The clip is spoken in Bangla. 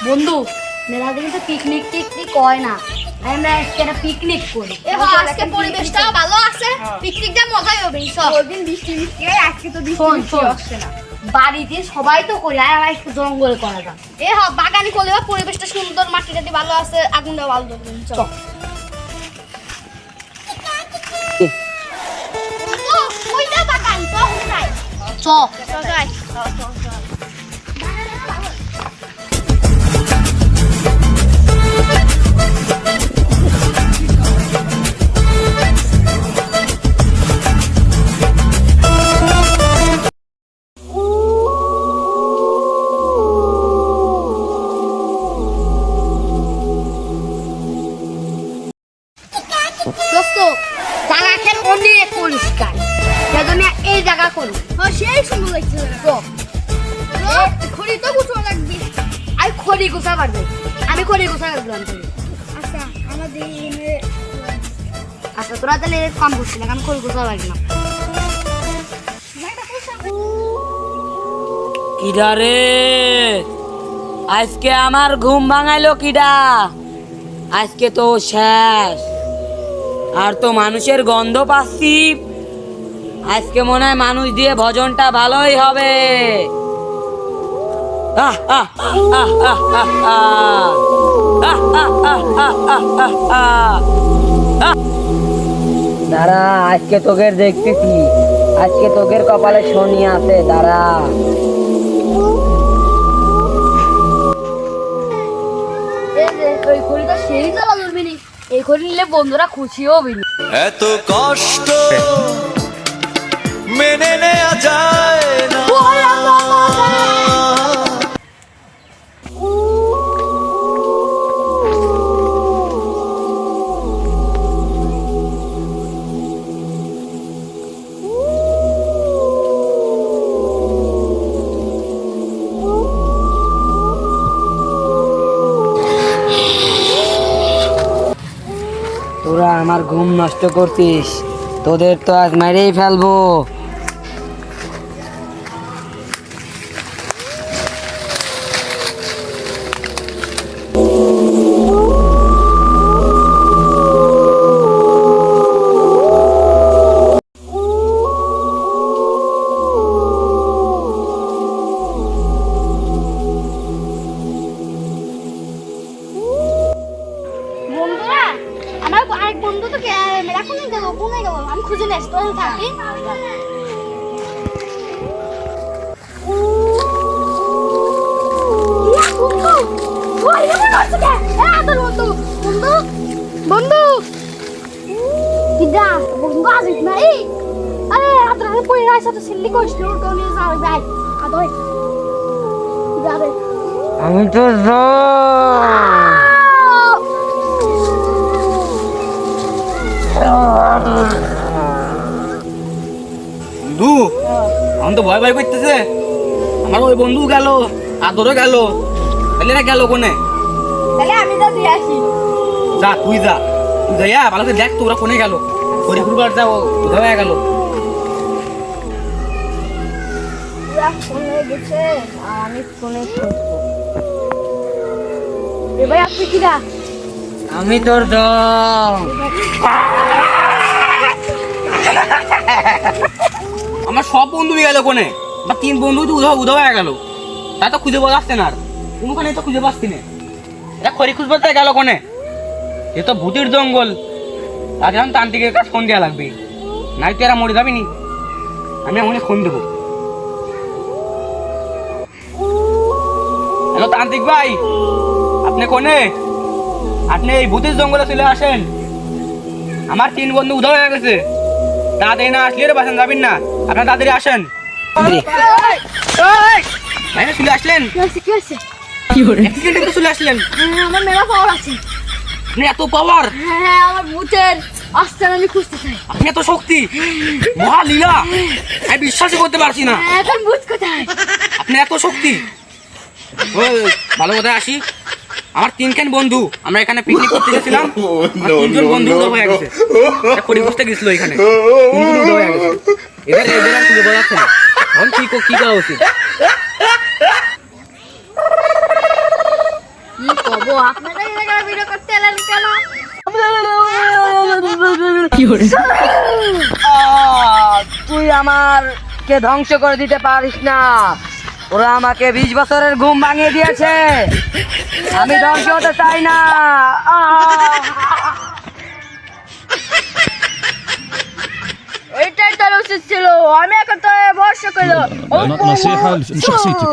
বন্ধু মেলা দিন তো পিকনিক টিকনিক হয় না, আমরা একটা পিকনিক করি। আজকে পরিবেশটা ভালো আছে, পিকনিকটা মজাই হবে। ওইদিন বৃষ্টি বৃষ্টি হয়, আজকে তো বৃষ্টি আসছে না। বাড়িতে সবাই তো করি, আর আমরা একটু জঙ্গলে করা যাক। বাগানি করলে পরিবেশটা সুন্দর, মাটিটাতে ভালো আছে, আগুনটা ভালো ধরবে। চল ওইটা বাগান তো হুনাই। চল যাই। দোস্ত জায়গাটা অনেক পরিষ্কার, সেজন্য এই জায়গা করি। সেই সুন্দর লাগছে। খড়ি তো গুছো লাগবে। আর খড়ি গোছা পারবে, আমি খড়ি গোছা গেলাম। আচ্ছা আমাদের আচ্ছা তোরা তাহলে কম করছি না, আমি খড়ি গোছা পারি না। কিডা রে, আজকে আমার ঘুম ভাঙাইলো কিডা? আজকে তো শেষ, আর তো মানুষের গন্ধ পাচ্ছি। আজকে মনে হয় মানুষ দিয়ে ভজনটা ভালোই হবে। আহ আহ আহ আহ আহ আহ আহ আহ আহ আহ আহ আহ। দাঁড়া, আজকে তোকে দেখতেছি, আজকে তোকের কপালে শনি আছে। দাঁড়া, এই খড়িটা সেই জ্বালা ধরবি নি, এই খড়ি নিলে বন্ধুরা খুশি হবে। এত কষ্ট মেনে নেওয়া যায় না। তোরা আমার ঘুম নষ্ট করছিস, তোদের তো আজ মেরেই ফেলবো। বন্ধুরা, আমার আরেক বন্ধু তো এখন গেল, কোনে গেল? আমি খুঁজে নেস তো থাকি। বন্ধু কিদা বন্ধু আসিস নাই? আরে আত্রা কই রাইছ তো সিল্লি কইছ তো নিয়ে যাও যাই আদই কিদা রে? আমি তো বন্ধু, আমার তো ভয় ভয় করতেছে। আমার ওই বন্ধু গেল, আদরও গেল, তাহলে না গেল কোনে? তাহলে আমি তো দিয়ে আসি। যা তুই যা, তুই যাইয়া ভালো করে দেখ তো ওরা কোনে গেল। হরিপুরবার যাও, উধাও হয়ে গেল। পুরা ফোনে গেছে আর আমি ফোনে খুঁজবো। এবার আপনি কিরা? আমি তোর দম। আমার সব বন্ধু গেল কোনে? বা তিন বন্ধু তো উধাও উধাও হয়ে গেল। তা তো খুঁজে পাওয়া যাচ্ছে না, আর কোনোখানে তো খুঁজে পাচ্ছি না। এটা খড়ি খুঁজবার তাই গেল কোনে? এ তো ভূতির জঙ্গল, তাদের এখন তান্ত্রিকের কাছে ফোন দেওয়া লাগবে, নাই তো এরা মরে যাবি নি। আমি এমনই ফোন দেবো। হ্যালো তান্ত্রিক ভাই, আপনি কোনে? আপনি এই ভূতের জঙ্গলে চলে আসেন। আমার তিন বন্ধু উধাও হয়ে গেছে, তাড়াতাড়ি না আসলে বাসান যাবেন না। আপনার তাড়াতাড়ি আসেন। ভাই চলে আসলেন? কি হয়েছে? অ্যাক্সিডেন্টে চলে আসলেন? আমার মেলা পাওয়ার আছে। আপনি এত পাওয়ার, হ্যাঁ আমার ভূতের আস্তান আমি খুঁজতে চাই। আপনি এত শক্তি, মহালীলা, আমি বিশ্বাসই করতে পারছি না। এখন ভূত কোথায়? আপনি এত শক্তি। ওই ভালো কথায় আসি, আমার তিনখান বন্ধু আমরা এখানে পিকনিক করতে গেছিলাম। আমার তিনজন বন্ধু উধাও হয়ে গেছে, খড়ি বসতে গেছিল এখানে, তিনজন উধাও হয়ে গেছে। এবার এদের আর খুঁজে পাওয়া যাচ্ছে না। এখন কি করা উচিত? আপনারা এখানে ভিডিও করতে এলেন কেন? তুই আমারকে ধ্বংস করে দিতে পারিস না। ওরা আমাকে 20 বছরের ঘুম ভাঙিয়ে দিয়েছে। আমি ধ্বংস হতে চাই না। এটাই তার উচিত ছিল। আমি এখন তো বর্ষ করলো نصيحة لشخصيتك.